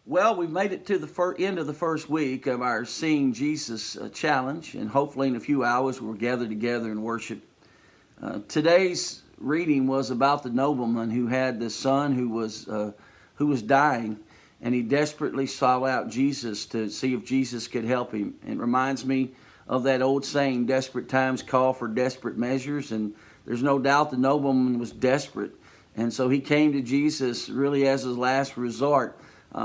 Well, we've made it to the end of the first week of our Seeing Jesus challenge, and hopefully in a few hours we'll gather together and worship. Today's reading was about the nobleman who had the son who was dying, and he desperately sought out Jesus to see if Jesus could help him. It reminds me of that old saying, "Desperate times call for desperate measures," and there's no doubt the nobleman was desperate, and so he came to Jesus really as his last resort.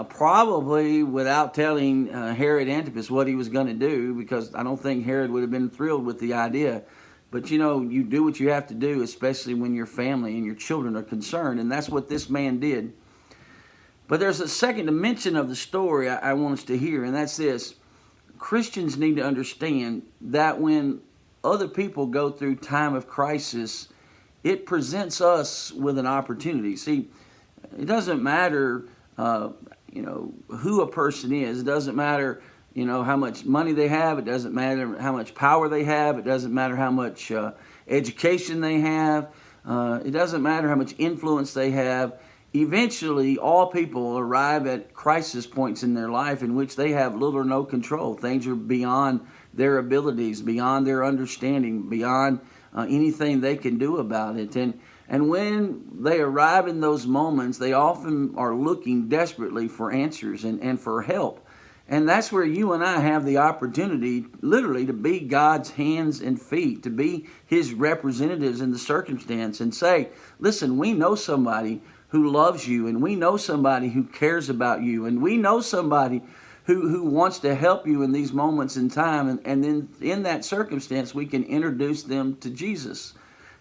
Probably without telling Herod Antipas what he was going to do, because I don't think Herod would have been thrilled with the idea. But you do what you have to do, especially when your family and your children are concerned, and that's what this man did. But there's a second dimension of the story I want us to hear, and that's this. Christians need to understand that when other people go through time of crisis, it presents us with an opportunity. See, it doesn't matter who a person is. It doesn't matter, how much money they have. It doesn't matter how much power they have. It doesn't matter how much education they have. It doesn't matter how much influence they have. Eventually, all people arrive at crisis points in their life in which they have little or no control. Things are beyond their abilities, beyond their understanding, beyond anything they can do about it. And when they arrive in those moments, they often are looking desperately for answers and for help. And that's where you and I have the opportunity, literally, to be God's hands and feet, to be His representatives in the circumstance and say, listen, we know somebody who loves you, and we know somebody who cares about you, and we know somebody who wants to help you in these moments in time. And then in that circumstance, we can introduce them to Jesus.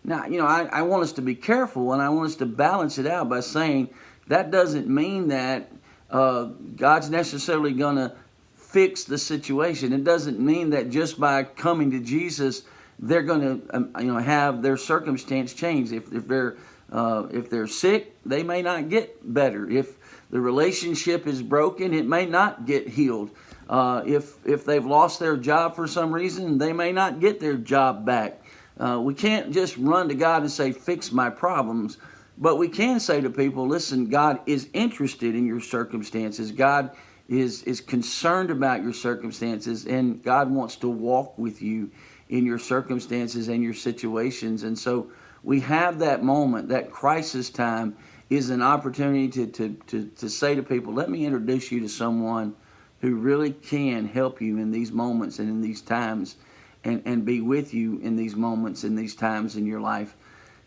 Now, I want us to be careful, and I want us to balance it out by saying that doesn't mean that God's necessarily going to fix the situation. It doesn't mean that just by coming to Jesus, they're going to have their circumstance change. If they're sick, they may not get better. If the relationship is broken, it may not get healed. If they've lost their job for some reason, they may not get their job back. We can't just run to God and say, fix my problems. But we can say to people, listen, God is interested in your circumstances. God is concerned about your circumstances, and God wants to walk with you in your circumstances and your situations. And so we have that moment, that crisis time is an opportunity to say to people, let me introduce you to someone who really can help you in these moments and in these times, and be with you in these moments and these times in your life.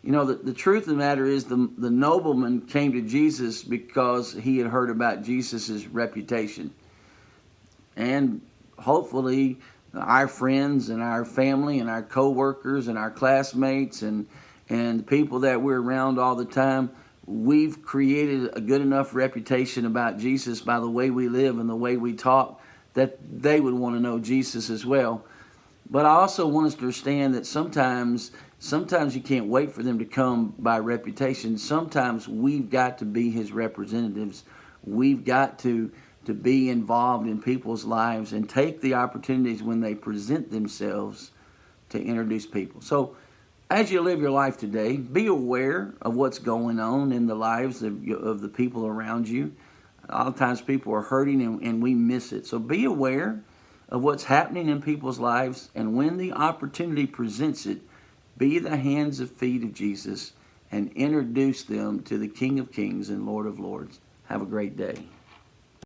The truth of the matter is the nobleman came to Jesus because he had heard about Jesus' reputation. And hopefully our friends and our family and our co-workers and our classmates and the people that we're around all the time, we've created a good enough reputation about Jesus by the way we live and the way we talk that they would want to know Jesus as well. But I also want us to understand that sometimes you can't wait for them to come by reputation. Sometimes we've got to be His representatives. We've got to be involved in people's lives and take the opportunities when they present themselves to introduce people. So as you live your life today, be aware of what's going on in the lives of the people around you. A lot of times people are hurting and we miss it. So be aware of what's happening in people's lives, and when the opportunity presents it, be the hands and feet of Jesus and introduce them to the King of Kings and Lord of Lords. Have a great day.